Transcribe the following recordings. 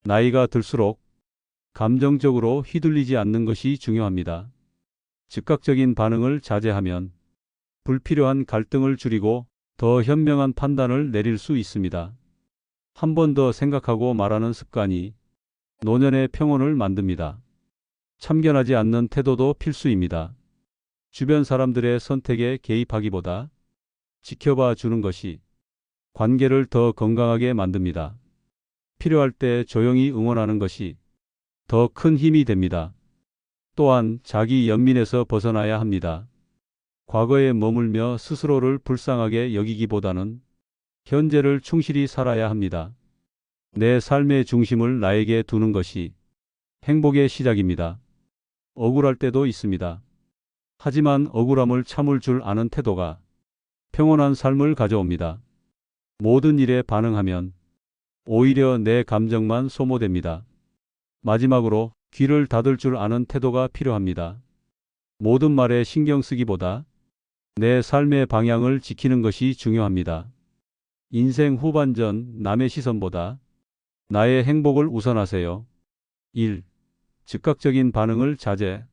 나이가 들수록 감정적으로 휘둘리지 않는 것이 중요합니다. 즉각적인 반응을 자제하면 불필요한 갈등을 줄이고 더 현명한 판단을 내릴 수 있습니다. 한 번 더 생각하고 말하는 습관이 노년의 평온을 만듭니다. 참견하지 않는 태도도 필수입니다. 주변 사람들의 선택에 개입하기보다 지켜봐 주는 것이 관계를 더 건강하게 만듭니다. 필요할 때 조용히 응원하는 것이 더 큰 힘이 됩니다. 또한 자기 연민에서 벗어나야 합니다. 과거에 머물며 스스로를 불쌍하게 여기기보다는 현재를 충실히 살아야 합니다. 내 삶의 중심을 나에게 두는 것이 행복의 시작입니다. 억울할 때도 있습니다. 하지만 억울함을 참을 줄 아는 태도가 평온한 삶을 가져옵니다. 모든 일에 반응하면 오히려 내 감정만 소모됩니다. 마지막으로 귀를 닫을 줄 아는 태도가 필요합니다. 모든 말에 신경 쓰기보다 내 삶의 방향을 지키는 것이 중요합니다. 인생 후반전 남의 시선보다 나의 행복을 우선하세요. 1. 즉각적인 반응을 자제.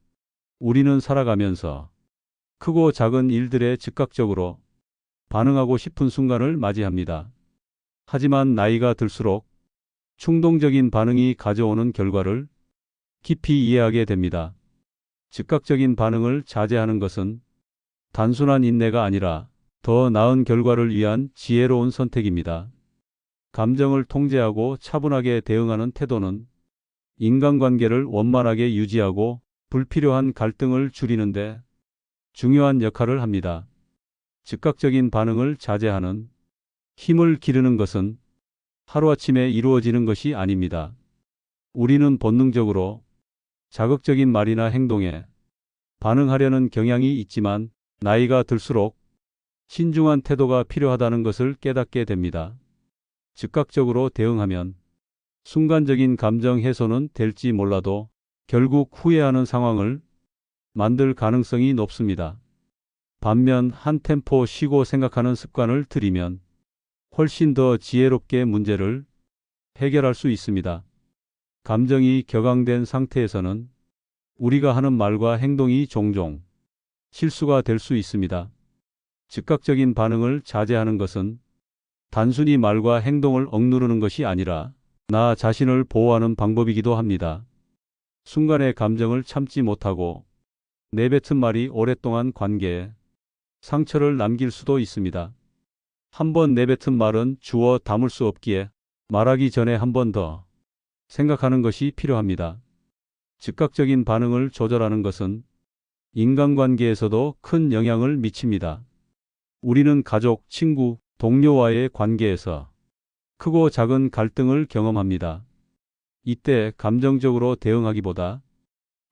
우리는 살아가면서 크고 작은 일들에 즉각적으로 반응하고 싶은 순간을 맞이합니다. 하지만 나이가 들수록 충동적인 반응이 가져오는 결과를 깊이 이해하게 됩니다. 즉각적인 반응을 자제하는 것은 단순한 인내가 아니라 더 나은 결과를 위한 지혜로운 선택입니다. 감정을 통제하고 차분하게 대응하는 태도는 인간관계를 원만하게 유지하고 불필요한 갈등을 줄이는데 중요한 역할을 합니다. 즉각적인 반응을 자제하는 힘을 기르는 것은 하루아침에 이루어지는 것이 아닙니다. 우리는 본능적으로 자극적인 말이나 행동에 반응하려는 경향이 있지만 나이가 들수록 신중한 태도가 필요하다는 것을 깨닫게 됩니다. 즉각적으로 대응하면 순간적인 감정 해소는 될지 몰라도 결국 후회하는 상황을 만들 가능성이 높습니다. 반면 한 템포 쉬고 생각하는 습관을 들이면 훨씬 더 지혜롭게 문제를 해결할 수 있습니다. 감정이 격앙된 상태에서는 우리가 하는 말과 행동이 종종 실수가 될 수 있습니다. 즉각적인 반응을 자제하는 것은 단순히 말과 행동을 억누르는 것이 아니라 나 자신을 보호하는 방법이기도 합니다. 순간의 감정을 참지 못하고 내뱉은 말이 오랫동안 관계에 상처를 남길 수도 있습니다. 한 번 내뱉은 말은 주워 담을 수 없기에 말하기 전에 한 번 더 생각하는 것이 필요합니다. 즉각적인 반응을 조절하는 것은 인간관계에서도 큰 영향을 미칩니다. 우리는 가족, 친구, 동료와의 관계에서 크고 작은 갈등을 경험합니다. 이때 감정적으로 대응하기보다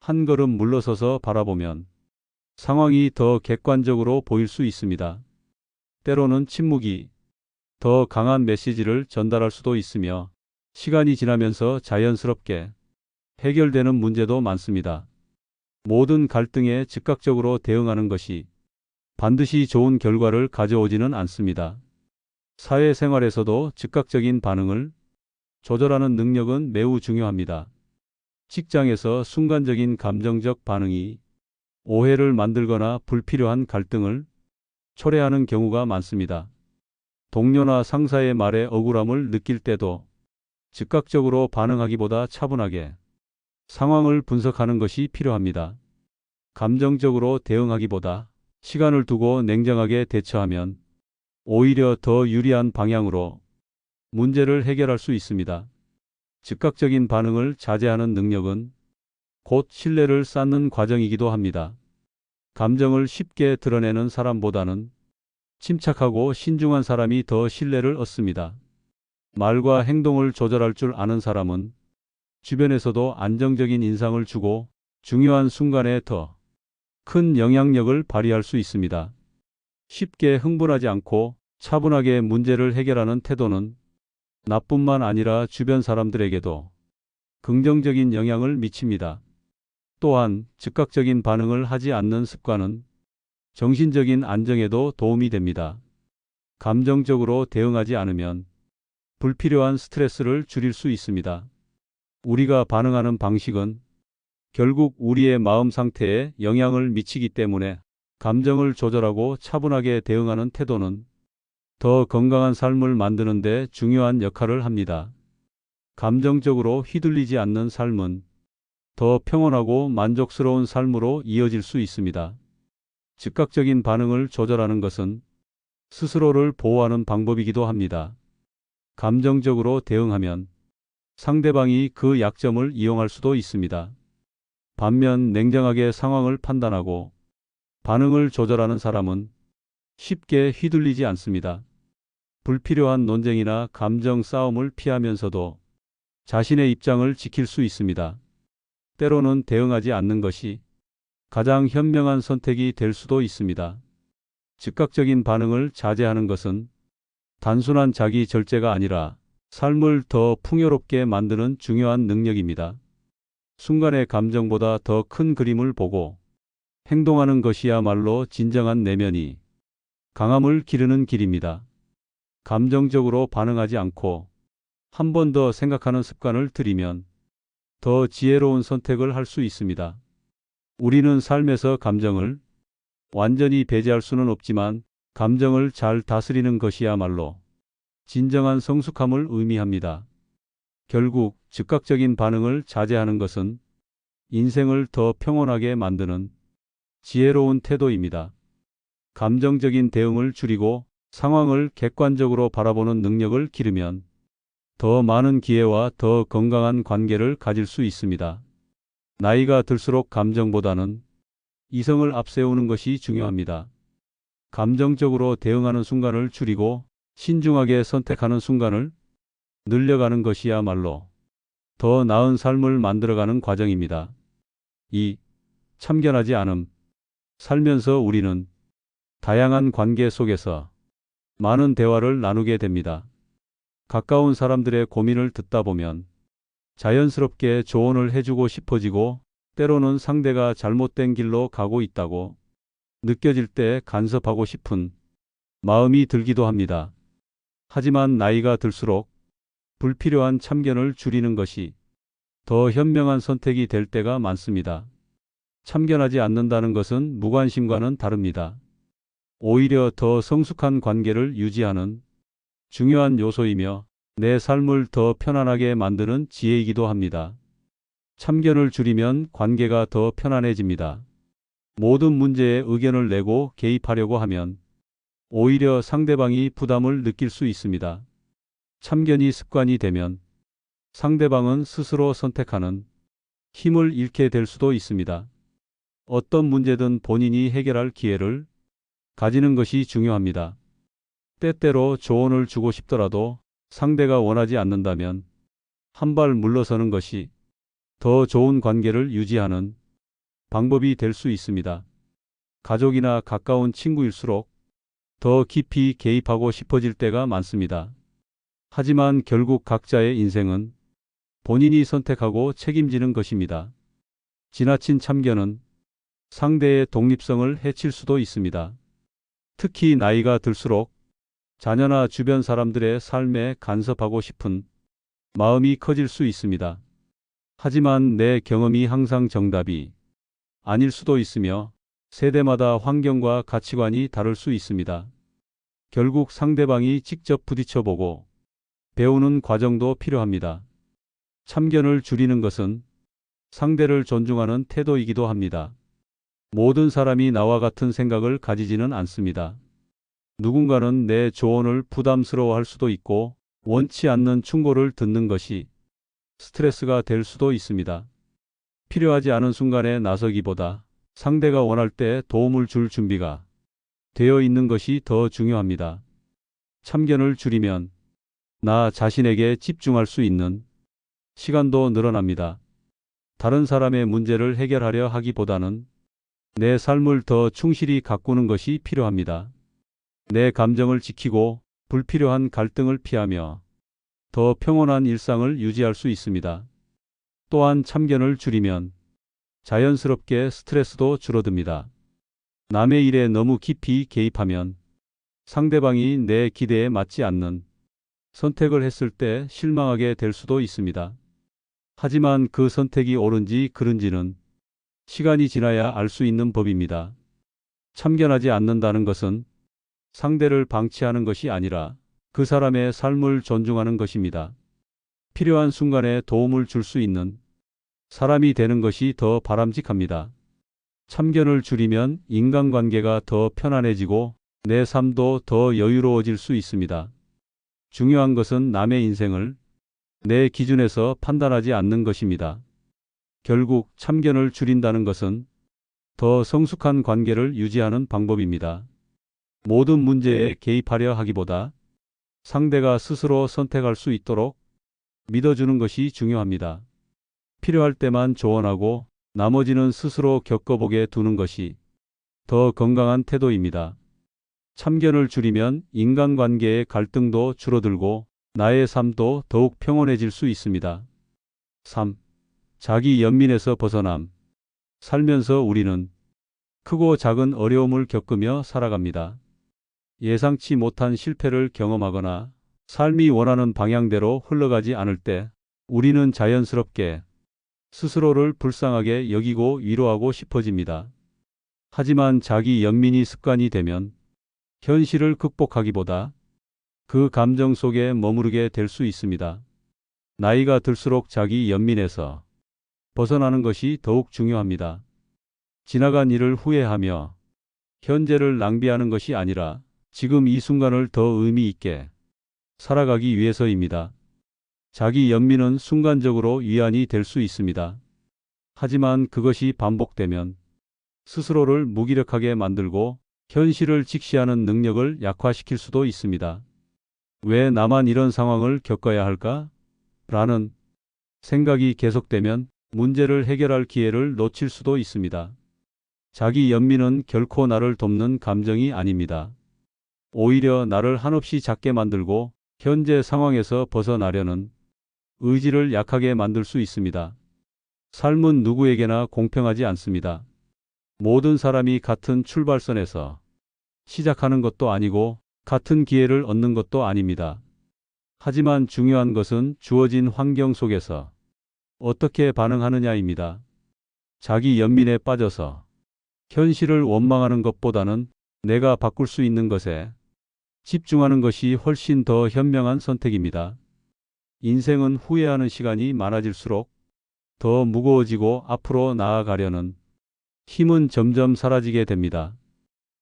한 걸음 물러서서 바라보면 상황이 더 객관적으로 보일 수 있습니다. 때로는 침묵이 더 강한 메시지를 전달할 수도 있으며 시간이 지나면서 자연스럽게 해결되는 문제도 많습니다. 모든 갈등에 즉각적으로 대응하는 것이 반드시 좋은 결과를 가져오지는 않습니다. 사회생활에서도 즉각적인 반응을 조절하는 능력은 매우 중요합니다. 직장에서 순간적인 감정적 반응이 오해를 만들거나 불필요한 갈등을 초래하는 경우가 많습니다. 동료나 상사의 말에 억울함을 느낄 때도 즉각적으로 반응하기보다 차분하게 상황을 분석하는 것이 필요합니다. 감정적으로 대응하기보다 시간을 두고 냉정하게 대처하면 오히려 더 유리한 방향으로 문제를 해결할 수 있습니다. 즉각적인 반응을 자제하는 능력은 곧 신뢰를 쌓는 과정이기도 합니다. 감정을 쉽게 드러내는 사람보다는 침착하고 신중한 사람이 더 신뢰를 얻습니다. 말과 행동을 조절할 줄 아는 사람은 주변에서도 안정적인 인상을 주고 중요한 순간에 더 큰 영향력을 발휘할 수 있습니다. 쉽게 흥분하지 않고 차분하게 문제를 해결하는 태도는 나뿐만 아니라 주변 사람들에게도 긍정적인 영향을 미칩니다. 또한 즉각적인 반응을 하지 않는 습관은 정신적인 안정에도 도움이 됩니다. 감정적으로 대응하지 않으면 불필요한 스트레스를 줄일 수 있습니다. 우리가 반응하는 방식은 결국 우리의 마음 상태에 영향을 미치기 때문에 감정을 조절하고 차분하게 대응하는 태도는 더 건강한 삶을 만드는 데 중요한 역할을 합니다. 감정적으로 휘둘리지 않는 삶은 더 평온하고 만족스러운 삶으로 이어질 수 있습니다. 즉각적인 반응을 조절하는 것은 스스로를 보호하는 방법이기도 합니다. 감정적으로 대응하면 상대방이 그 약점을 이용할 수도 있습니다. 반면 냉정하게 상황을 판단하고 반응을 조절하는 사람은 쉽게 휘둘리지 않습니다. 불필요한 논쟁이나 감정 싸움을 피하면서도 자신의 입장을 지킬 수 있습니다. 때로는 대응하지 않는 것이 가장 현명한 선택이 될 수도 있습니다. 즉각적인 반응을 자제하는 것은 단순한 자기 절제가 아니라 삶을 더 풍요롭게 만드는 중요한 능력입니다. 순간의 감정보다 더 큰 그림을 보고 행동하는 것이야말로 진정한 내면이 강함을 기르는 길입니다. 감정적으로 반응하지 않고 한 번 더 생각하는 습관을 들이면 더 지혜로운 선택을 할 수 있습니다. 우리는 삶에서 감정을 완전히 배제할 수는 없지만 감정을 잘 다스리는 것이야말로 진정한 성숙함을 의미합니다. 결국 즉각적인 반응을 자제하는 것은 인생을 더 평온하게 만드는 지혜로운 태도입니다. 감정적인 대응을 줄이고 상황을 객관적으로 바라보는 능력을 기르면 더 많은 기회와 더 건강한 관계를 가질 수 있습니다. 나이가 들수록 감정보다는 이성을 앞세우는 것이 중요합니다. 감정적으로 대응하는 순간을 줄이고 신중하게 선택하는 순간을 늘려가는 것이야말로 더 나은 삶을 만들어가는 과정입니다. 2. 참견하지 않음. 살면서 우리는 다양한 관계 속에서 많은 대화를 나누게 됩니다. 가까운 사람들의 고민을 듣다 보면 자연스럽게 조언을 해주고 싶어지고 때로는 상대가 잘못된 길로 가고 있다고 느껴질 때 간섭하고 싶은 마음이 들기도 합니다. 하지만 나이가 들수록 불필요한 참견을 줄이는 것이 더 현명한 선택이 될 때가 많습니다. 참견하지 않는다는 것은 무관심과는 다릅니다. 오히려 더 성숙한 관계를 유지하는 중요한 요소이며 내 삶을 더 편안하게 만드는 지혜이기도 합니다. 참견을 줄이면 관계가 더 편안해집니다. 모든 문제에 의견을 내고 개입하려고 하면 오히려 상대방이 부담을 느낄 수 있습니다. 참견이 습관이 되면 상대방은 스스로 선택하는 힘을 잃게 될 수도 있습니다. 어떤 문제든 본인이 해결할 기회를 가지는 것이 중요합니다. 때때로 조언을 주고 싶더라도 상대가 원하지 않는다면 한 발 물러서는 것이 더 좋은 관계를 유지하는 방법이 될 수 있습니다. 가족이나 가까운 친구일수록 더 깊이 개입하고 싶어질 때가 많습니다. 하지만 결국 각자의 인생은 본인이 선택하고 책임지는 것입니다. 지나친 참견은 상대의 독립성을 해칠 수도 있습니다. 특히 나이가 들수록 자녀나 주변 사람들의 삶에 간섭하고 싶은 마음이 커질 수 있습니다. 하지만 내 경험이 항상 정답이 아닐 수도 있으며 세대마다 환경과 가치관이 다를 수 있습니다. 결국 상대방이 직접 부딪혀보고 배우는 과정도 필요합니다. 참견을 줄이는 것은 상대를 존중하는 태도이기도 합니다. 모든 사람이 나와 같은 생각을 가지지는 않습니다. 누군가는 내 조언을 부담스러워할 수도 있고 원치 않는 충고를 듣는 것이 스트레스가 될 수도 있습니다. 필요하지 않은 순간에 나서기보다 상대가 원할 때 도움을 줄 준비가 되어 있는 것이 더 중요합니다. 참견을 줄이면 나 자신에게 집중할 수 있는 시간도 늘어납니다. 다른 사람의 문제를 해결하려 하기보다는 내 삶을 더 충실히 가꾸는 것이 필요합니다. 내 감정을 지키고 불필요한 갈등을 피하며 더 평온한 일상을 유지할 수 있습니다. 또한 참견을 줄이면 자연스럽게 스트레스도 줄어듭니다. 남의 일에 너무 깊이 개입하면 상대방이 내 기대에 맞지 않는 선택을 했을 때 실망하게 될 수도 있습니다. 하지만 그 선택이 옳은지 그른지는 시간이 지나야 알 수 있는 법입니다. 참견하지 않는다는 것은 상대를 방치하는 것이 아니라 그 사람의 삶을 존중하는 것입니다. 필요한 순간에 도움을 줄 수 있는 사람이 되는 것이 더 바람직합니다. 참견을 줄이면 인간관계가 더 편안해지고 내 삶도 더 여유로워질 수 있습니다. 중요한 것은 남의 인생을 내 기준에서 판단하지 않는 것입니다. 결국 참견을 줄인다는 것은 더 성숙한 관계를 유지하는 방법입니다. 모든 문제에 개입하려 하기보다 상대가 스스로 선택할 수 있도록 믿어주는 것이 중요합니다. 필요할 때만 조언하고 나머지는 스스로 겪어보게 두는 것이 더 건강한 태도입니다. 참견을 줄이면 인간관계의 갈등도 줄어들고 나의 삶도 더욱 평온해질 수 있습니다. 3. 자기 연민에서 벗어남. 살면서 우리는 크고 작은 어려움을 겪으며 살아갑니다. 예상치 못한 실패를 경험하거나 삶이 원하는 방향대로 흘러가지 않을 때 우리는 자연스럽게 스스로를 불쌍하게 여기고 위로하고 싶어집니다. 하지만 자기 연민이 습관이 되면 현실을 극복하기보다 그 감정 속에 머무르게 될 수 있습니다. 나이가 들수록 자기 연민에서 벗어나는 것이 더욱 중요합니다. 지나간 일을 후회하며 현재를 낭비하는 것이 아니라 지금 이 순간을 더 의미 있게 살아가기 위해서입니다. 자기 연민은 순간적으로 위안이 될 수 있습니다. 하지만 그것이 반복되면 스스로를 무기력하게 만들고 현실을 직시하는 능력을 약화시킬 수도 있습니다. 왜 나만 이런 상황을 겪어야 할까? 라는 생각이 계속되면 문제를 해결할 기회를 놓칠 수도 있습니다. 자기 연민은 결코 나를 돕는 감정이 아닙니다. 오히려 나를 한없이 작게 만들고 현재 상황에서 벗어나려는 의지를 약하게 만들 수 있습니다. 삶은 누구에게나 공평하지 않습니다. 모든 사람이 같은 출발선에서 시작하는 것도 아니고 같은 기회를 얻는 것도 아닙니다. 하지만 중요한 것은 주어진 환경 속에서 어떻게 반응하느냐입니다. 자기 연민에 빠져서 현실을 원망하는 것보다는 내가 바꿀 수 있는 것에 집중하는 것이 훨씬 더 현명한 선택입니다. 인생은 후회하는 시간이 많아질수록 더 무거워지고 앞으로 나아가려는 힘은 점점 사라지게 됩니다.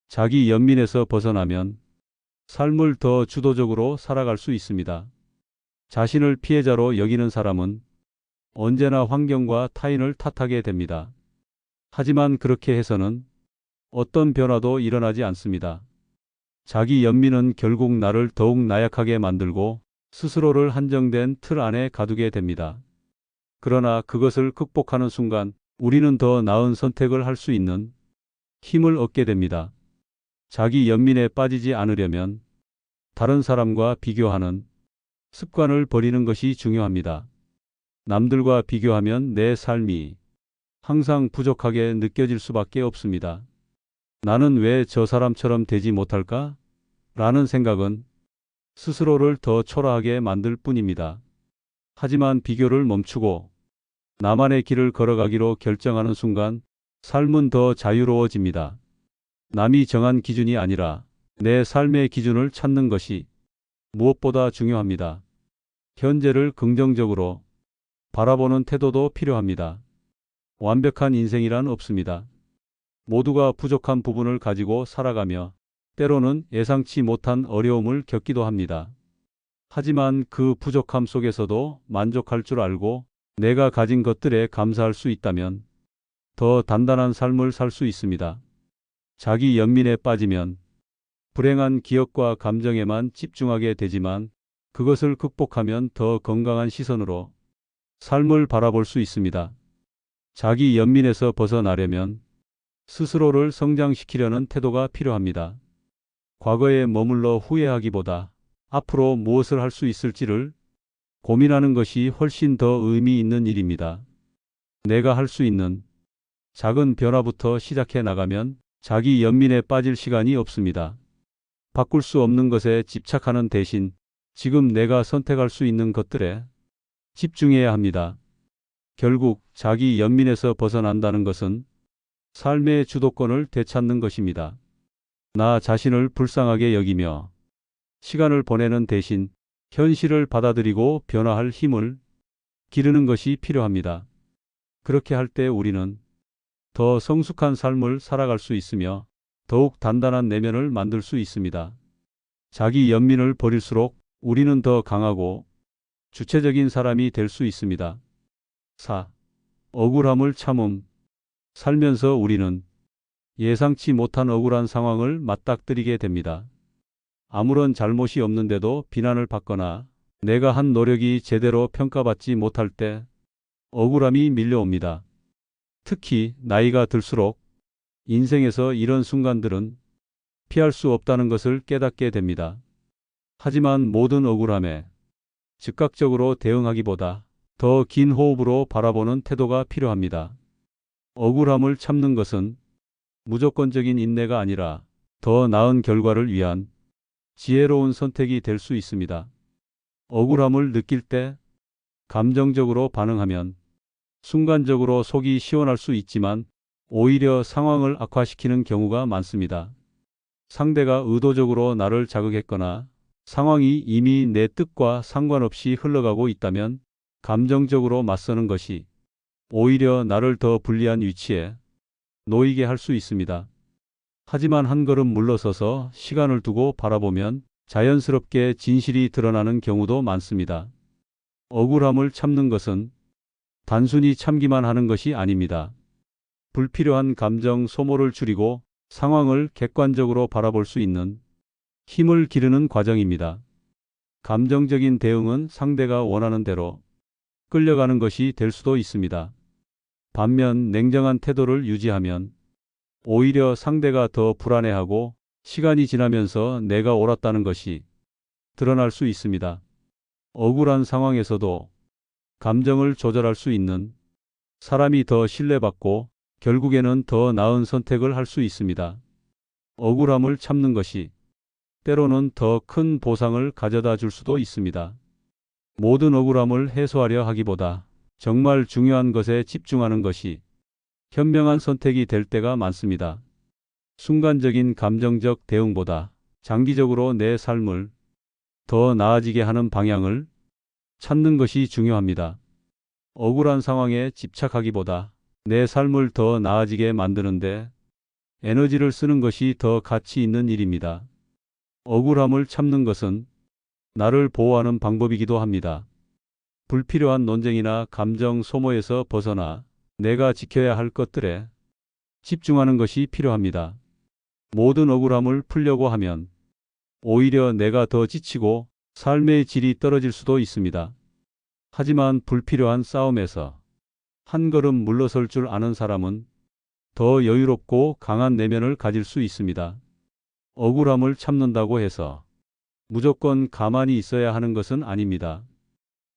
자기 연민에서 벗어나면 삶을 더 주도적으로 살아갈 수 있습니다. 자신을 피해자로 여기는 사람은 언제나 환경과 타인을 탓하게 됩니다. 하지만 그렇게 해서는 어떤 변화도 일어나지 않습니다. 자기 연민은 결국 나를 더욱 나약하게 만들고 스스로를 한정된 틀 안에 가두게 됩니다. 그러나 그것을 극복하는 순간 우리는 더 나은 선택을 할 수 있는 힘을 얻게 됩니다. 자기 연민에 빠지지 않으려면 다른 사람과 비교하는 습관을 버리는 것이 중요합니다. 남들과 비교하면 내 삶이 항상 부족하게 느껴질 수밖에 없습니다. 나는 왜 저 사람처럼 되지 못할까? 라는 생각은 스스로를 더 초라하게 만들 뿐입니다. 하지만 비교를 멈추고 나만의 길을 걸어가기로 결정하는 순간 삶은 더 자유로워집니다. 남이 정한 기준이 아니라 내 삶의 기준을 찾는 것이 무엇보다 중요합니다. 현재를 긍정적으로 바라보는 태도도 필요합니다. 완벽한 인생이란 없습니다. 모두가 부족한 부분을 가지고 살아가며 때로는 예상치 못한 어려움을 겪기도 합니다. 하지만 그 부족함 속에서도 만족할 줄 알고 내가 가진 것들에 감사할 수 있다면 더 단단한 삶을 살 수 있습니다. 자기 연민에 빠지면 불행한 기억과 감정에만 집중하게 되지만 그것을 극복하면 더 건강한 시선으로 삶을 바라볼 수 있습니다. 자기 연민에서 벗어나려면 스스로를 성장시키려는 태도가 필요합니다. 과거에 머물러 후회하기보다 앞으로 무엇을 할 수 있을지를 고민하는 것이 훨씬 더 의미 있는 일입니다. 내가 할 수 있는 작은 변화부터 시작해 나가면 자기 연민에 빠질 시간이 없습니다. 바꿀 수 없는 것에 집착하는 대신 지금 내가 선택할 수 있는 것들에 집중해야 합니다. 결국 자기 연민에서 벗어난다는 것은 삶의 주도권을 되찾는 것입니다. 나 자신을 불쌍하게 여기며 시간을 보내는 대신 현실을 받아들이고 변화할 힘을 기르는 것이 필요합니다. 그렇게 할 때 우리는 더 성숙한 삶을 살아갈 수 있으며 더욱 단단한 내면을 만들 수 있습니다. 자기 연민을 버릴수록 우리는 더 강하고 주체적인 사람이 될 수 있습니다. 4. 억울함을 참음. 살면서 우리는 예상치 못한 억울한 상황을 맞닥뜨리게 됩니다. 아무런 잘못이 없는데도 비난을 받거나 내가 한 노력이 제대로 평가받지 못할 때 억울함이 밀려옵니다. 특히 나이가 들수록 인생에서 이런 순간들은 피할 수 없다는 것을 깨닫게 됩니다. 하지만 모든 억울함에 즉각적으로 대응하기보다 더 긴 호흡으로 바라보는 태도가 필요합니다. 억울함을 참는 것은 무조건적인 인내가 아니라 더 나은 결과를 위한 지혜로운 선택이 될 수 있습니다. 억울함을 느낄 때 감정적으로 반응하면 순간적으로 속이 시원할 수 있지만 오히려 상황을 악화시키는 경우가 많습니다. 상대가 의도적으로 나를 자극했거나 상황이 이미 내 뜻과 상관없이 흘러가고 있다면 감정적으로 맞서는 것이 오히려 나를 더 불리한 위치에 놓이게 할 수 있습니다. 하지만 한 걸음 물러서서 시간을 두고 바라보면 자연스럽게 진실이 드러나는 경우도 많습니다. 억울함을 참는 것은 단순히 참기만 하는 것이 아닙니다. 불필요한 감정 소모를 줄이고 상황을 객관적으로 바라볼 수 있는 힘을 기르는 과정입니다. 감정적인 대응은 상대가 원하는 대로 끌려가는 것이 될 수도 있습니다. 반면 냉정한 태도를 유지하면 오히려 상대가 더 불안해하고 시간이 지나면서 내가 옳았다는 것이 드러날 수 있습니다. 억울한 상황에서도 감정을 조절할 수 있는 사람이 더 신뢰받고 결국에는 더 나은 선택을 할 수 있습니다. 억울함을 참는 것이 때로는 더 큰 보상을 가져다 줄 수도 있습니다. 모든 억울함을 해소하려 하기보다 정말 중요한 것에 집중하는 것이 현명한 선택이 될 때가 많습니다. 순간적인 감정적 대응보다 장기적으로 내 삶을 더 나아지게 하는 방향을 찾는 것이 중요합니다. 억울한 상황에 집착하기보다 내 삶을 더 나아지게 만드는데 에너지를 쓰는 것이 더 가치 있는 일입니다. 억울함을 참는 것은 나를 보호하는 방법이기도 합니다. 불필요한 논쟁이나 감정 소모에서 벗어나 내가 지켜야 할 것들에 집중하는 것이 필요합니다. 모든 억울함을 풀려고 하면 오히려 내가 더 지치고 삶의 질이 떨어질 수도 있습니다. 하지만 불필요한 싸움에서 한 걸음 물러설 줄 아는 사람은 더 여유롭고 강한 내면을 가질 수 있습니다. 억울함을 참는다고 해서 무조건 가만히 있어야 하는 것은 아닙니다.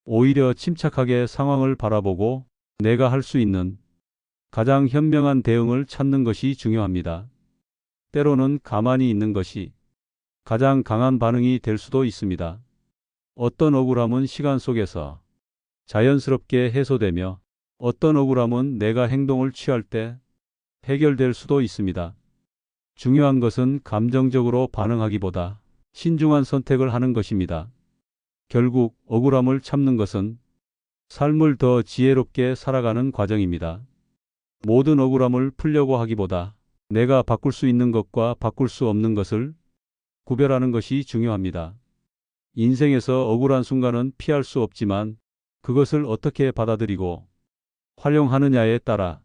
오히려 침착하게 상황을 바라보고 내가 할 수 있는 가장 현명한 대응을 찾는 것이 중요합니다. 때로는 가만히 있는 것이 가장 강한 반응이 될 수도 있습니다. 어떤 억울함은 시간 속에서 자연스럽게 해소되며 어떤 억울함은 내가 행동을 취할 때 해결될 수도 있습니다. 중요한 것은 감정적으로 반응하기보다 신중한 선택을 하는 것입니다. 결국 억울함을 참는 것은 삶을 더 지혜롭게 살아가는 과정입니다. 모든 억울함을 풀려고 하기보다 내가 바꿀 수 있는 것과 바꿀 수 없는 것을 구별하는 것이 중요합니다. 인생에서 억울한 순간은 피할 수 없지만 그것을 어떻게 받아들이고 활용하느냐에 따라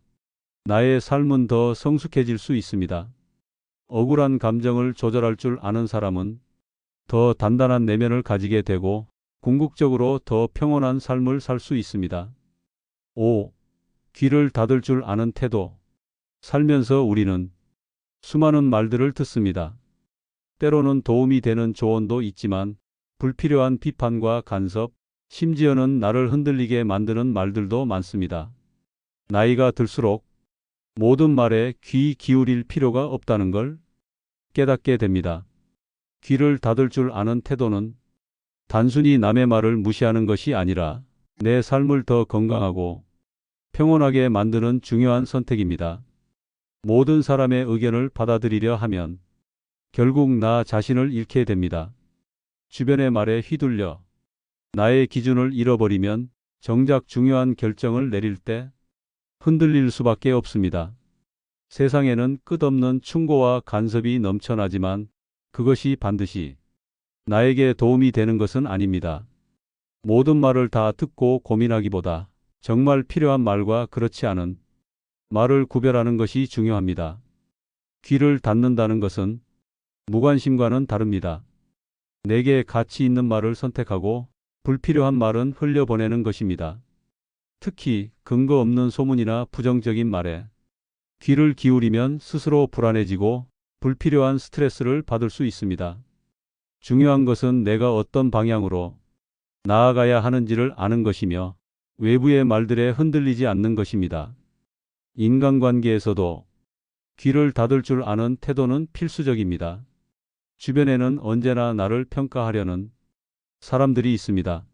나의 삶은 더 성숙해질 수 있습니다. 억울한 감정을 조절할 줄 아는 사람은 더 단단한 내면을 가지게 되고 궁극적으로 더 평온한 삶을 살 수 있습니다. 5. 귀를 닫을 줄 아는 태도. 살면서 우리는 수많은 말들을 듣습니다. 때로는 도움이 되는 조언도 있지만 불필요한 비판과 간섭, 심지어는 나를 흔들리게 만드는 말들도 많습니다. 나이가 들수록 모든 말에 귀 기울일 필요가 없다는 걸 깨닫게 됩니다. 귀를 닫을 줄 아는 태도는 단순히 남의 말을 무시하는 것이 아니라 내 삶을 더 건강하고 평온하게 만드는 중요한 선택입니다. 모든 사람의 의견을 받아들이려 하면 결국 나 자신을 잃게 됩니다. 주변의 말에 휘둘려 나의 기준을 잃어버리면 정작 중요한 결정을 내릴 때 흔들릴 수밖에 없습니다. 세상에는 끝없는 충고와 간섭이 넘쳐나지만 그것이 반드시 나에게 도움이 되는 것은 아닙니다. 모든 말을 다 듣고 고민하기보다 정말 필요한 말과 그렇지 않은 말을 구별하는 것이 중요합니다. 귀를 닫는다는 것은 무관심과는 다릅니다. 내게 가치 있는 말을 선택하고 불필요한 말은 흘려보내는 것입니다. 특히 근거 없는 소문이나 부정적인 말에 귀를 기울이면 스스로 불안해지고 불필요한 스트레스를 받을 수 있습니다. 중요한 것은 내가 어떤 방향으로 나아가야 하는지를 아는 것이며 외부의 말들에 흔들리지 않는 것입니다. 인간관계에서도 귀를 닫을 줄 아는 태도는 필수적입니다. 주변에는 언제나 나를 평가하려는 사람들이 있습니다.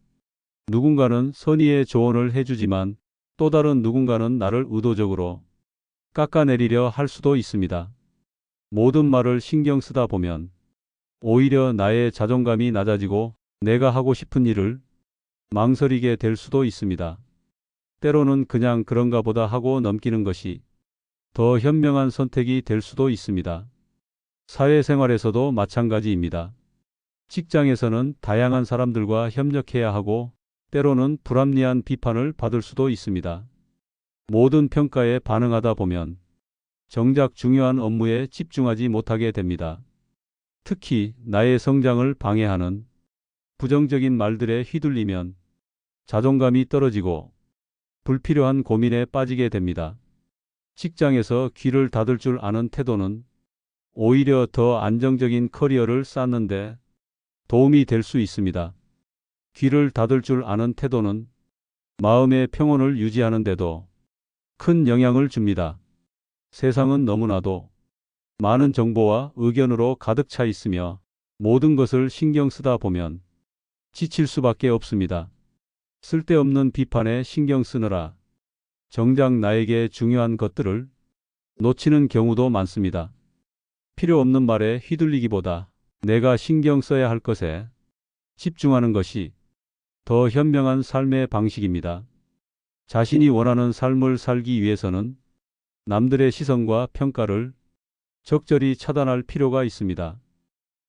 누군가는 선의의 조언을 해주지만 또 다른 누군가는 나를 의도적으로 깎아내리려 할 수도 있습니다. 모든 말을 신경 쓰다 보면 오히려 나의 자존감이 낮아지고 내가 하고 싶은 일을 망설이게 될 수도 있습니다. 때로는 그냥 그런가 보다 하고 넘기는 것이 더 현명한 선택이 될 수도 있습니다. 사회생활에서도 마찬가지입니다. 직장에서는 다양한 사람들과 협력해야 하고 때로는 불합리한 비판을 받을 수도 있습니다. 모든 평가에 반응하다 보면 정작 중요한 업무에 집중하지 못하게 됩니다. 특히 나의 성장을 방해하는 부정적인 말들에 휘둘리면 자존감이 떨어지고 불필요한 고민에 빠지게 됩니다. 직장에서 귀를 닫을 줄 아는 태도는 오히려 더 안정적인 커리어를 쌓는데 도움이 될 수 있습니다. 귀를 닫을 줄 아는 태도는 마음의 평온을 유지하는 데도 큰 영향을 줍니다. 세상은 너무나도 많은 정보와 의견으로 가득 차 있으며 모든 것을 신경 쓰다 보면 지칠 수밖에 없습니다. 쓸데없는 비판에 신경 쓰느라 정작 나에게 중요한 것들을 놓치는 경우도 많습니다. 필요 없는 말에 휘둘리기보다 내가 신경 써야 할 것에 집중하는 것이 더 현명한 삶의 방식입니다. 자신이 원하는 삶을 살기 위해서는 남들의 시선과 평가를 적절히 차단할 필요가 있습니다.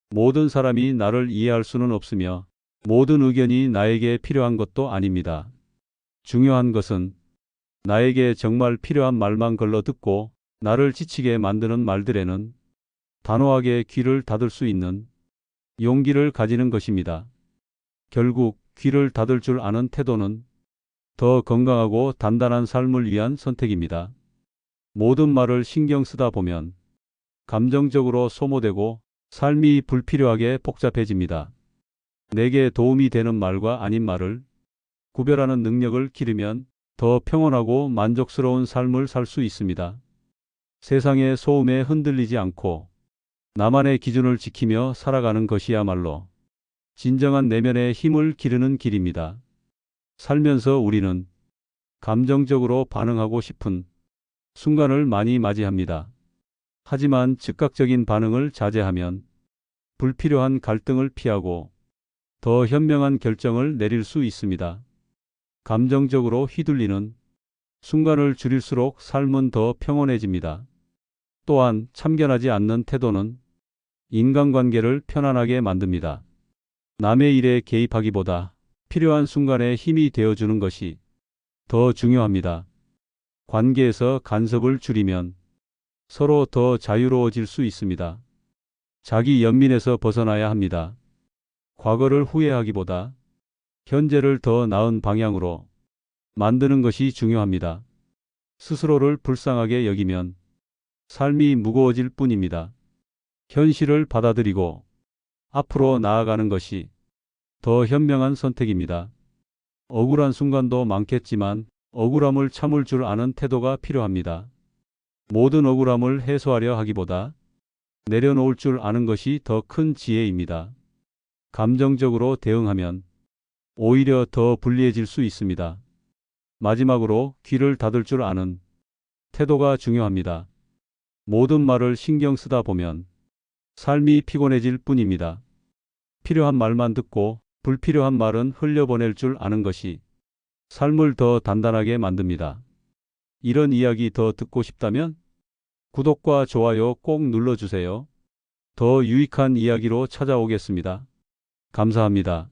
모든 사람이 나를 이해할 수는 없으며 모든 의견이 나에게 필요한 것도 아닙니다. 중요한 것은 나에게 정말 필요한 말만 걸러 듣고 나를 지치게 만드는 말들에는 단호하게 귀를 닫을 수 있는 용기를 가지는 것입니다. 결국 귀를 닫을 줄 아는 태도는 더 건강하고 단단한 삶을 위한 선택입니다. 모든 말을 신경 쓰다 보면 감정적으로 소모되고 삶이 불필요하게 복잡해집니다. 내게 도움이 되는 말과 아닌 말을 구별하는 능력을 기르면 더 평온하고 만족스러운 삶을 살 수 있습니다. 세상의 소음에 흔들리지 않고 나만의 기준을 지키며 살아가는 것이야말로 진정한 내면의 힘을 기르는 길입니다. 살면서 우리는 감정적으로 반응하고 싶은 순간을 많이 맞이합니다. 하지만 즉각적인 반응을 자제하면 불필요한 갈등을 피하고 더 현명한 결정을 내릴 수 있습니다. 감정적으로 휘둘리는 순간을 줄일수록 삶은 더 평온해집니다. 또한 참견하지 않는 태도는 인간관계를 편안하게 만듭니다. 남의 일에 개입하기보다 필요한 순간에 힘이 되어주는 것이 더 중요합니다. 관계에서 간섭을 줄이면 서로 더 자유로워질 수 있습니다. 자기 연민에서 벗어나야 합니다. 과거를 후회하기보다 현재를 더 나은 방향으로 만드는 것이 중요합니다. 스스로를 불쌍하게 여기면 삶이 무거워질 뿐입니다. 현실을 받아들이고 앞으로 나아가는 것이 더 현명한 선택입니다. 억울한 순간도 많겠지만 억울함을 참을 줄 아는 태도가 필요합니다. 모든 억울함을 해소하려 하기보다 내려놓을 줄 아는 것이 더 큰 지혜입니다. 감정적으로 대응하면 오히려 더 불리해질 수 있습니다. 마지막으로 귀를 닫을 줄 아는 태도가 중요합니다. 모든 말을 신경 쓰다 보면 삶이 피곤해질 뿐입니다. 필요한 말만 듣고 불필요한 말은 흘려보낼 줄 아는 것이 삶을 더 단단하게 만듭니다. 이런 이야기 더 듣고 싶다면 구독과 좋아요 꼭 눌러주세요. 더 유익한 이야기로 찾아오겠습니다. 감사합니다.